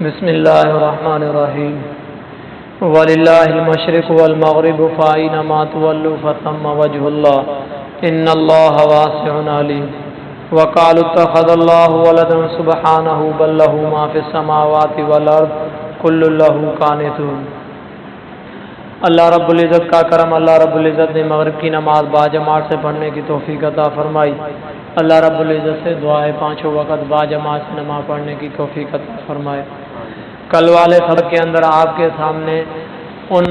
بسم اللہ الرحمن الرحیم وللہ المشرق والمغرب فأینما تولوا فثم وجہ اللہ ان اللہ واسع علیم وقالوا اتخذ اللہ ولدا سبحانہ بل لہ ما فی السماوات والارض کل لہ قانتون۔ اللہ رب العزت کا کرم، اللہ رب العزت نے مغرب کی نماز باجماعت سے پڑھنے کی توفیق عطا فرمائی۔ اللہ رب العزت سے دعا ہے پانچوں وقت باجماعت سے نماز پڑھنے کی توفیق عطا فرمائے۔ کل والے سبق کے اندر آپ کے سامنے ان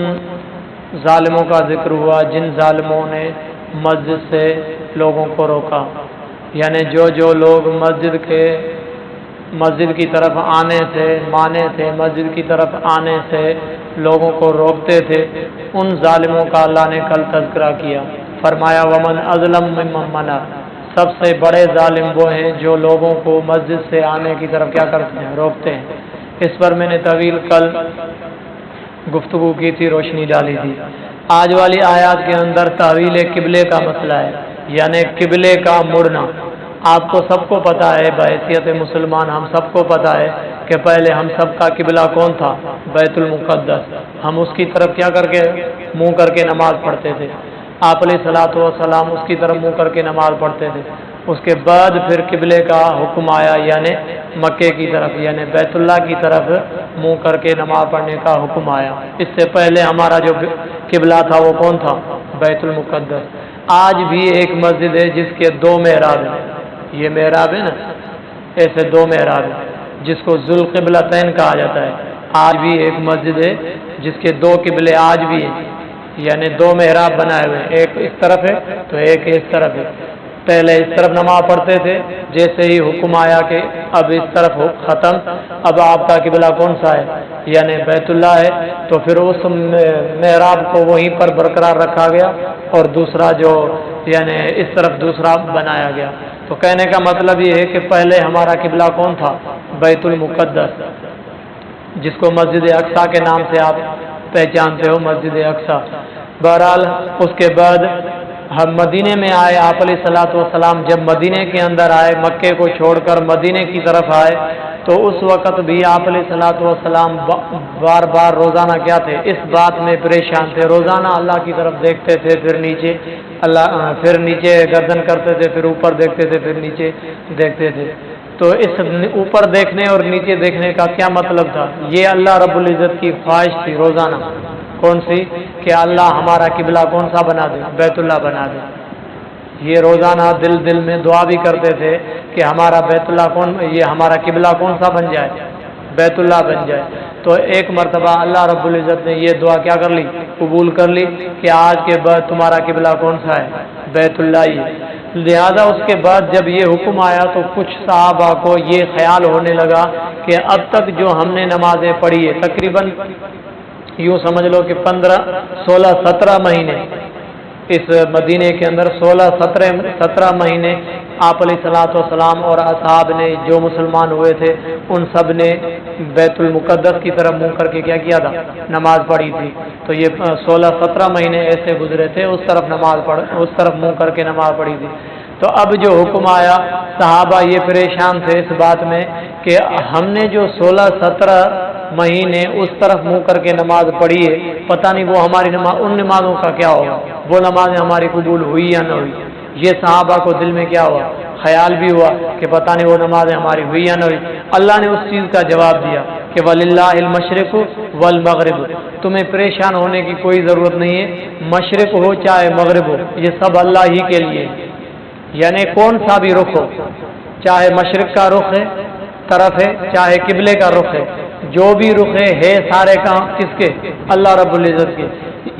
ظالموں کا ذکر ہوا جن ظالموں نے مسجد سے لوگوں کو روکا، یعنی جو لوگ مسجد کی طرف آنے سے مانے تھے، مسجد کی طرف آنے سے لوگوں کو روکتے تھے، ان ظالموں کا اللہ نے کل تذکرہ کیا۔ فرمایا ومن اظلم ممن منع، سب سے بڑے ظالم وہ ہیں جو لوگوں کو مسجد سے آنے کی طرف کیا کرتے ہیں، روکتے ہیں۔ اس پر میں نے طویل کل گفتگو کی تھی، روشنی ڈالی تھی۔ آج والی آیات کے اندر تحویل قبلے کا مسئلہ ہے، یعنی قبلے کا مڑنا۔ آپ کو سب کو پتہ ہے، بحیثیت مسلمان ہم سب کو پتہ ہے کہ پہلے ہم سب کا قبلہ کون تھا؟ بیت المقدس۔ ہم اس کی طرف کیا کر کے منہ کر کے نماز پڑھتے تھے، آپ علیہ الصلوۃ والسلام اس کی طرف منہ کر کے نماز پڑھتے تھے۔ اس کے بعد پھر قبلے کا حکم آیا، یعنی مکے کی طرف، یعنی بیت اللہ کی طرف منہ کر کے نماز پڑھنے کا حکم آیا۔ اس سے پہلے ہمارا جو قبلہ تھا وہ کون تھا؟ بیت المقدس۔ آج بھی ایک مسجد ہے جس کے دو محراب ہیں، یہ محراب ہے نا، ایسے دو محراب ہیں جس کو ذوالقبلتین کہا جاتا ہے۔ آج بھی ایک مسجد ہے جس کے دو قبلے آج بھی ہیں، یعنی دو محراب بنائے ہوئے ہیں، ایک اس طرف ہے تو ایک اس طرف ہے۔ پہلے اس طرف نماز پڑھتے تھے، جیسے ہی حکم آیا کہ اب اس طرف ختم، اب آپ کا قبلہ کون سا ہے؟ یعنی بیت اللہ ہے، تو پھر اس محراب کو وہیں پر برقرار رکھا گیا اور دوسرا جو یعنی اس طرف دوسرا بنایا گیا۔ تو کہنے کا مطلب یہ ہے کہ پہلے ہمارا قبلہ کون تھا؟ بیت المقدس، جس کو مسجد اقصیٰ کے نام سے آپ پہچانتے ہو، مسجد اقصیٰ۔ بہرحال اس کے بعد ہم مدینے میں آئے، آپ علیہ الصلوۃ والسلام جب مدینے کے اندر آئے، مکے کو چھوڑ کر مدینے کی طرف آئے، تو اس وقت بھی آپ علیہ الصلوۃ والسلام بار بار روزانہ کیا تھے؟ اس بات میں پریشان تھے، روزانہ اللہ کی طرف دیکھتے تھے، پھر نیچے گردن کرتے تھے، پھر اوپر دیکھتے تھے، پھر نیچے دیکھتے تھے۔ تو اس اوپر دیکھنے اور نیچے دیکھنے کا کیا مطلب تھا؟ یہ اللہ رب العزت کی خواہش تھی روزانہ، کون سی؟ کہ اللہ ہمارا قبلہ کون سا بنا دے؟ بیت اللہ بنا دے۔ یہ روزانہ دل میں دعا بھی کرتے تھے کہ ہمارا بیت اللہ یہ ہمارا قبلہ کون سا بن جائے؟ بیت اللہ بن جائے۔ تو ایک مرتبہ اللہ رب العزت نے یہ دعا کیا کر لی؟ قبول کر لی کہ آج کے بعد تمہارا قبلہ کون سا ہے؟ بیت اللہ ہی۔ لہذا اس کے بعد جب یہ حکم آیا تو کچھ صحابہ کو یہ خیال ہونے لگا کہ اب تک جو ہم نے نمازیں پڑھی ہے، تقریباً یوں سمجھ لو کہ 16-17 مہینے اس مدینے کے اندر 16-17 مہینے آپ علیہ الصلوۃ والسلام اور اصحاب نے جو مسلمان ہوئے تھے ان سب نے بیت المقدس کی طرف منہ کر کے کیا تھا؟ نماز پڑھی تھی۔ تو یہ 16-17 مہینے ایسے گزرے تھے، اس طرف منہ کر کے نماز پڑھی تھی۔ تو اب جو حکم آیا، صحابہ یہ پریشان تھے اس بات میں کہ ہم نے جو 16-17 مہینے اس طرف منہ کر کے نماز پڑھی ہے، پتہ نہیں وہ ہماری ان نمازوں کا کیا ہوگا، وہ نمازیں ہماری قبول ہوئی یا نہ ہوئی۔ یہ صحابہ کو دل میں کیا ہوا؟ خیال بھی ہوا کہ پتہ نہیں وہ نمازیں ہماری ہوئی یا نہ ہوئی۔ اللہ نے اس چیز کا جواب دیا کہ وَلِلَّهِ الْمَشْرِقُ وَالْمَغْرِبُ، تمہیں پریشان ہونے کی کوئی ضرورت نہیں ہے، مشرق ہو چاہے مغرب ہو، یہ سب اللہ ہی کے لیے، یعنی کون سا بھی رخ ہو، چاہے مشرق کا رخ ہے طرف ہے، چاہے قبلے کا رخ ہے، جو بھی رخ ہے سارے کام کس کے؟ اللہ رب العزت کے۔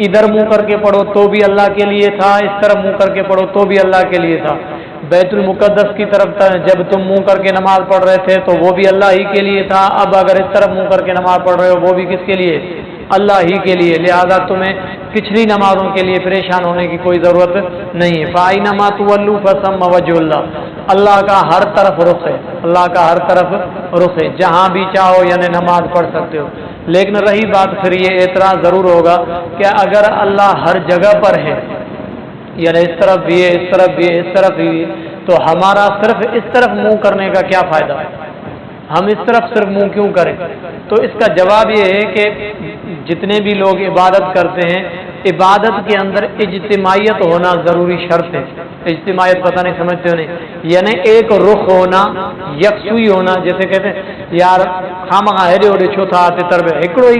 ادھر منہ کر کے پڑھو تو بھی اللہ کے لیے تھا، اس طرف منہ کر کے پڑھو تو بھی اللہ کے لیے تھا۔ بیت المقدس کی طرف جب تم منہ کر کے نماز پڑھ رہے تھے تو وہ بھی اللہ ہی کے لیے تھا، اب اگر اس طرف منہ کر کے نماز پڑھ رہے ہو وہ بھی کس کے لیے؟ اللہ ہی کے لیے۔ لہذا تمہیں پچھلی نمازوں کے لیے پریشان ہونے کی کوئی ضرورت نہیں ہے۔ فَأَيْنَمَا تُوَلُّوا فَثَمَّ وَجْهُ اللَّهِ، اللہ کا ہر طرف رخ ہے، اللہ کا ہر طرف رخ ہے، جہاں بھی چاہو یعنی نماز پڑھ سکتے ہو۔ لیکن رہی بات، پھر یہ اعتراض ضرور ہوگا کہ اگر اللہ ہر جگہ پر ہے، یعنی اس طرف بھی ہے، اس طرف بھی ہے، اس طرف بھی ہے، تو ہمارا صرف اس طرف منہ کرنے کا کیا فائدہ؟ ہم اس طرف صرف منہ کیوں کریں؟ تو اس کا جواب یہ ہے کہ جتنے بھی لوگ عبادت کرتے ہیں، عبادت کے اندر اجتماعیت ہونا ضروری شرط ہے۔ اجتماعیت پتہ نہیں سمجھتے ہو نہیں، یعنی ایک رخ ہونا، یکسوئی ہونا۔ جیسے کہتے ہیں یار خامخواہ ہیڈے ہوڈے چھو تھا آتے تر میں ہکڑو ہی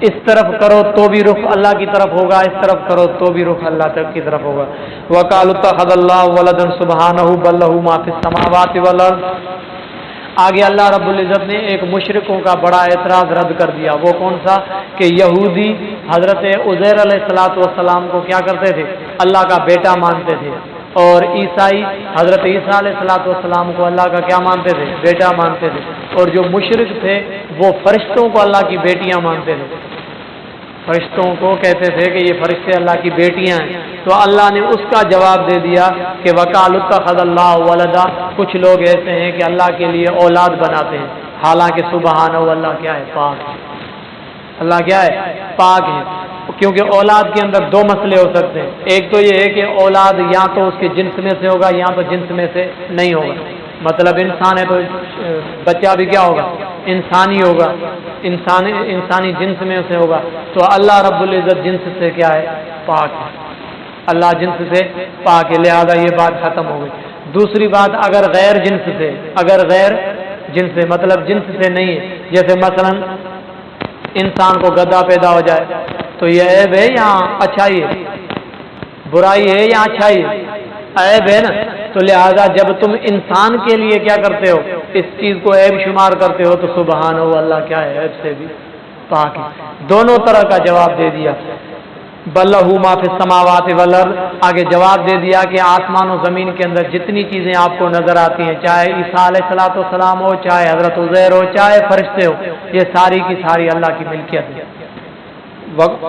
اس طرف کرو تو بھی رخ اللہ کی طرف ہوگا، اس طرف کرو تو بھی رخ اللہ تک کی طرف ہوگا۔ وَقَالُوا اتَّخَذَ اللَّهُ وَلَدًا سُبْحَانَهُ بَل لَّهُ مَا فِي السَّمَاوَاتِ وَالْأَرْضِ۔ آگے اللہ رب العزت نے ایک مشرکوں کا بڑا اعتراض رد کر دیا۔ وہ کون سا؟ کہ یہودی حضرت عزیر علیہ السلام کو کیا کرتے تھے؟ اللہ کا بیٹا مانتے تھے، اور عیسائی حضرت عیسیٰ علیہ السلام کو اللہ کا کیا مانتے تھے؟ بیٹا مانتے تھے۔ اور جو مشرک تھے وہ فرشتوں کو اللہ کی بیٹیاں مانتے تھے، فرشتوں کو کہتے تھے کہ یہ فرشتے اللہ کی بیٹیاں ہیں۔ تو اللہ نے اس کا جواب دے دیا کہ وَقَالُوا اتَّخَذَ اللَّهُ وَلَدًا۔ کچھ لوگ ایسے ہیں کہ اللہ کے لیے اولاد بناتے ہیں، حالانکہ سبحانہ اللہ کیا ہے؟ پاک ہے۔ اللہ کیا ہے؟ پاک ہے۔ کیونکہ اولاد کے اندر دو مسئلے ہو سکتے ہیں، ایک تو یہ ہے کہ اولاد یا تو اس کے جنس میں سے ہوگا یا تو جنس میں سے نہیں ہوگا، مطلب انسان ہے تو بچہ بھی کیا ہوگا؟ انسانی ہوگا، انسانی جنس میں سے ہوگا۔ تو اللہ رب العزت جنس سے کیا ہے؟ پاک ہے، اللہ جنس سے پاک ہے، لہذا یہ بات ختم ہو گئی۔ دوسری بات، اگر غیر جنس سے مطلب جنس سے نہیں ہے، جیسے مثلا انسان کو گدھا پیدا ہو جائے تو یہ عیب ہے یا اچھائی ہے؟ برائی ہے یا اچھائی ہے؟ عیب ہے نا۔ تو لہذا جب تم انسان کے لیے کیا کرتے ہو؟ اس چیز کو عیب شمار کرتے ہو تو سبحان اللہ کیا ہے؟ عیب سے بھی پاک ہے۔ دونوں طرح کا جواب دے دیا۔ بل لہ ما فی السماوات والارض، آگے جواب دے دیا کہ آسمان و زمین کے اندر جتنی چیزیں آپ کو نظر آتی ہیں، چاہے عیسیٰ علیہ السلام ہو، چاہے حضرت عزیر ہو، چاہے فرشتے ہو، یہ ساری کی ساری اللہ کی ملکیت ہے۔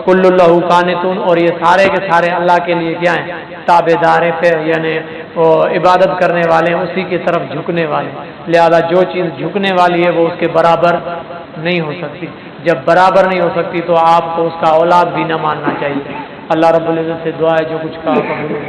کل اللہ قانتون، اور یہ سارے کے سارے اللہ کے لیے کیا ہیں؟ تابع دار ہیں، یعنی وہ عبادت کرنے والے ہیں، اسی کی طرف جھکنے والے ہیں۔ لہذا جو چیز جھکنے والی ہے وہ اس کے برابر نہیں ہو سکتی، جب برابر نہیں ہو سکتی تو آپ کو اس کا اولاد بھی نہ ماننا چاہیے۔ اللہ رب العزت سے دعا ہے جو کچھ کہا قبول ہو۔